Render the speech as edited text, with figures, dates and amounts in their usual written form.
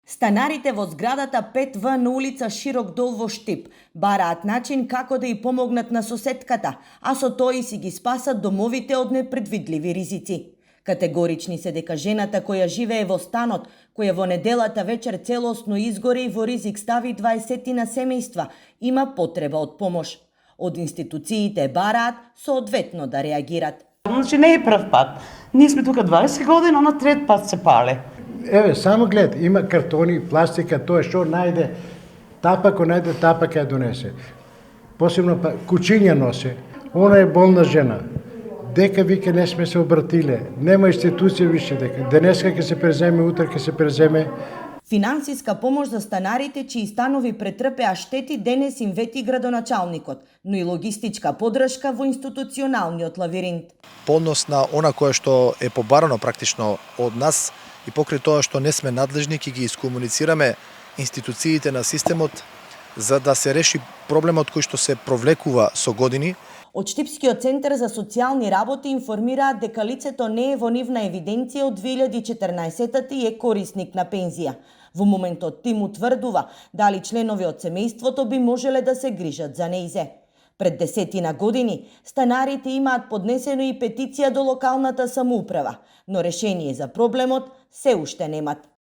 Станарите во зградата 5В на улица Широк дол во Штип бараат начин како да и помогнат на соседката, а со тоа и си ги спасат домовите од непредвидливи ризици. Категорични се дека жената која живее во станот, која во неделата вечер целосно изгори и во ризик стави 20 на семејства, има потреба од помош. Од институциите бараат соодветно да реагират. Значи не е прв пат. Ние сме тука 20 години, на трет пат се пале. Еве, само глед, има картони, пластика, тоа што најде, тапако најде, тапака ја донесе. Посебно кучиња носе. Она е болна жена. Дека вика не сме се обратиле. Нема институција више дека. Денеска ќе се преземе, утре ќе се преземе. Финансиска помош за станарите чии станови претрпеа штети денес им вети градоначалникот, но и логистичка подршка во институционалниот лавиринт. По однос на она кое што е побарано практично од нас и покрај тоа што не сме надлежни, ќе ги искомуницираме институциите на системот за да се реши проблемот кој што се провлекува со години. Од Штипскиот центар за социјални работи информираат дека лицето не е во нивна евиденција од 2014 и е корисник на пензија. Во моментот тим утврдува дали членови од семејството би можеле да се грижат за неизе. Пред 10 години станарите имаат поднесено и петиција до локалната самоуправа, но решение за проблемот се уште немат.